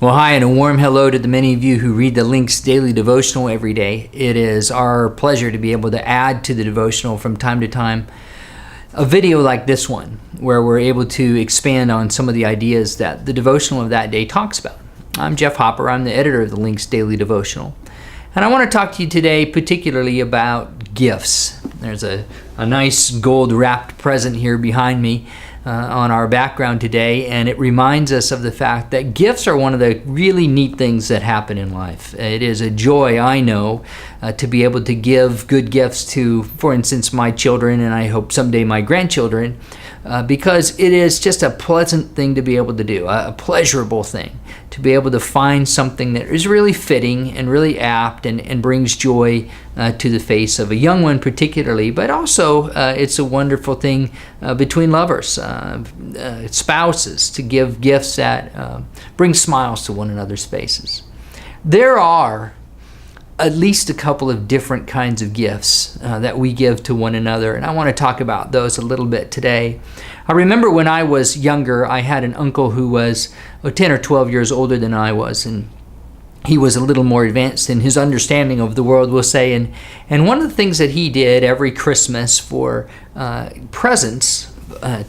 Well, hi, and a warm hello to the many of you who read the Link's Daily Devotional every day. It is our pleasure to be able to add to the devotional from time to time a video like this one, where we're able to expand on some of the ideas that the devotional of that day talks about. I'm Jeff Hopper. I'm the editor of the Link's Daily Devotional. And I want to talk to you today particularly about gifts. There's a nice gold-wrapped present here behind me on our background today, and it reminds us of the fact that gifts are one of the really neat things that happen in life. It is a joy, I know, to be able to give good gifts to, for instance, my children, and I hope someday my grandchildren, because it is just a pleasant thing to be able to do, a pleasurable thing, to be able to find something that is really fitting and really apt and brings joy to the face of a young one particularly, but also it's a wonderful thing between lovers, spouses, to give gifts that bring smiles to one another's faces. There are at least a couple of different kinds of gifts that we give to one another, and I want to talk about those a little bit today. I remember when I was younger, I had an uncle who was 10 or 12 years older than I was, and he was a little more advanced in his understanding of the world, we'll say, and one of the things that he did every Christmas for presents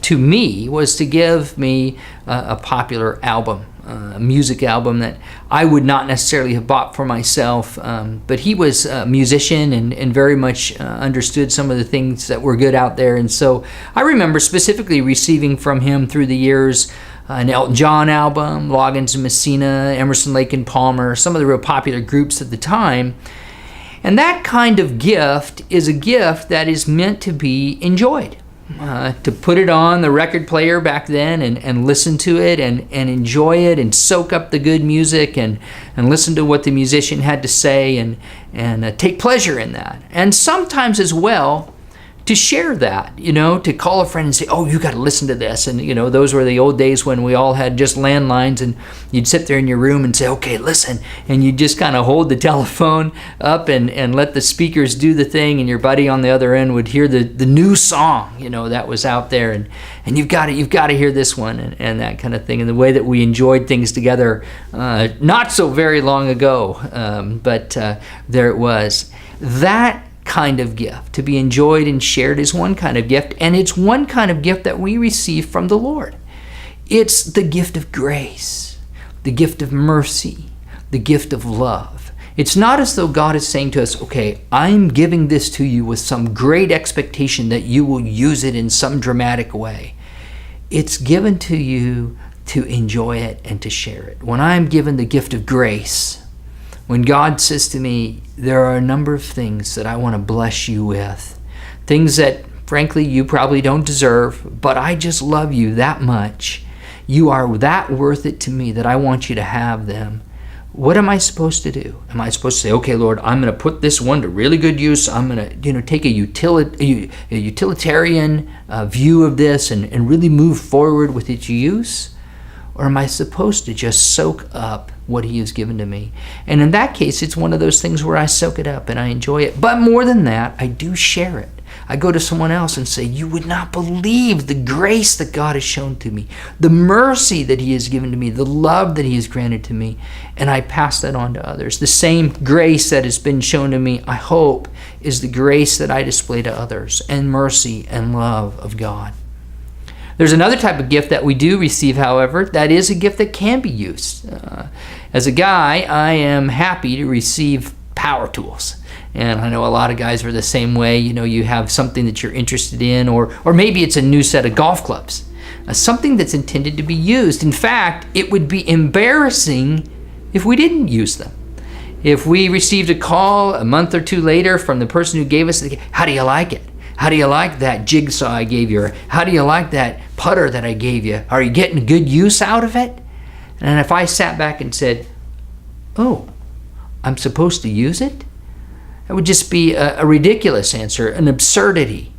to me was to give me a popular album, a music album that I would not necessarily have bought for myself, but he was a musician and very much understood some of the things that were good out there. And so I remember specifically receiving from him through the years an Elton John album, Loggins and Messina, Emerson, Lake and Palmer, some of the real popular groups at the time. And that kind of gift is a gift that is meant to be enjoyed. To put it on the record player back then and listen to it and enjoy it and soak up the good music and listen to what the musician had to say and take pleasure in that. And sometimes as well, to share that, to call a friend and say, oh, you got to listen to this. And, those were the old days when we all had just landlines, and you'd sit there in your room and say, okay, listen. And you'd just kind of hold the telephone up and let the speakers do the thing, and your buddy on the other end would hear the new song, that was out there. And you've got to hear this one and that kind of thing. And the way that we enjoyed things together not so very long ago, but there it was. That kind of gift to be enjoyed and shared is one kind of gift, and it's one kind of gift that we receive from the Lord. It's the gift of grace, the gift of mercy, the gift of love. It's not as though God is saying to us, okay, I'm giving this to you with some great expectation that you will use it in some dramatic way. It's given to you to enjoy it and to share it. When I'm given the gift of grace, when God says to me, there are a number of things that I want to bless you with, things that, frankly, you probably don't deserve, but I just love you that much. You are that worth it to me that I want you to have them. What am I supposed to do? Am I supposed to say, okay, Lord, I'm going to put this one to really good use. I'm going to take a utilitarian view of this and really move forward with its use? Or am I supposed to just soak up what he has given to me? And in that case, it's one of those things where I soak it up and I enjoy it. But more than that, I do share it. I go to someone else and say, you would not believe the grace that God has shown to me, the mercy that he has given to me, the love that he has granted to me, and I pass that on to others. The same grace that has been shown to me, I hope, is the grace that I display to others, and mercy and love of God. There's another type of gift that we do receive, however, that is a gift that can be used. As a guy, I am happy to receive power tools. And I know a lot of guys are the same way. You have something that you're interested in, or maybe it's a new set of golf clubs, something that's intended to be used. In fact, it would be embarrassing if we didn't use them. If we received a call a month or two later from the person who gave us how do you like it? How do you like that jigsaw I gave you? Or how do you like that putter that I gave you? Are you getting good use out of it? And if I sat back and said, oh, I'm supposed to use it? That would just be a ridiculous answer, an absurdity.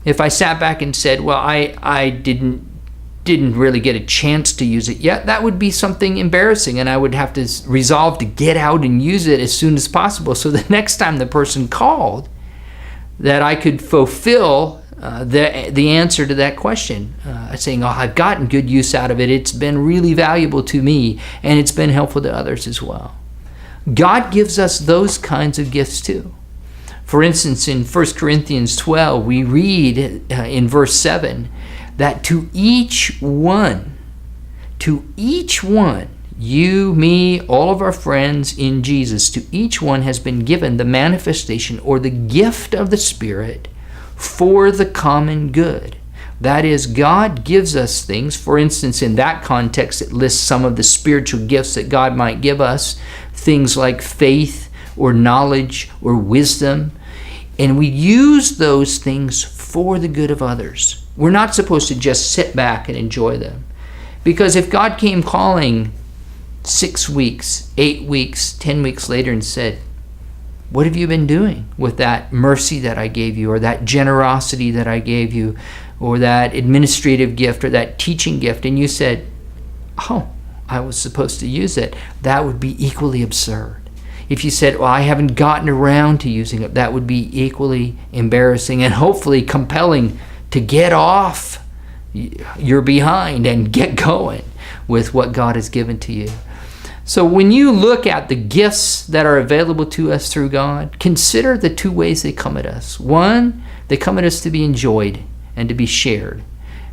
If I sat back and said, well, I didn't really get a chance to use it yet, that would be something embarrassing, and I would have to resolve to get out and use it as soon as possible. So the next time the person called, that I could fulfill the answer to that question, saying, I've gotten good use out of it. It's been really valuable to me, and it's been helpful to others as well. God gives us those kinds of gifts too. For instance, in 1 Corinthians 12, we read in verse 7 that to each one, you, me, all of our friends in Jesus, to each one has been given the manifestation or the gift of the Spirit for the common good. That is, God gives us things. For instance, in that context, it lists some of the spiritual gifts that God might give us, things like faith or knowledge or wisdom. And we use those things for the good of others. We're not supposed to just sit back and enjoy them. Because if God came calling 6 weeks, 8 weeks, 10 weeks later and said, what have you been doing with that mercy that I gave you, or that generosity that I gave you, or that administrative gift, or that teaching gift? And you said, I was supposed to use it. That would be equally absurd. If you said, I haven't gotten around to using it, that would be equally embarrassing and hopefully compelling to get off your behind and get going with what God has given to you. So when you look at the gifts that are available to us through God, consider the two ways they come at us. One, they come at us to be enjoyed and to be shared.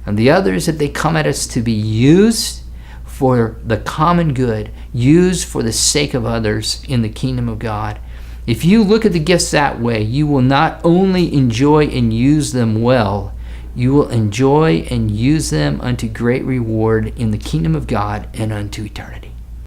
And the other is that they come at us to be used for the common good, used for the sake of others in the kingdom of God. If you look at the gifts that way, you will not only enjoy and use them well, you will enjoy and use them unto great reward in the kingdom of God and unto eternity.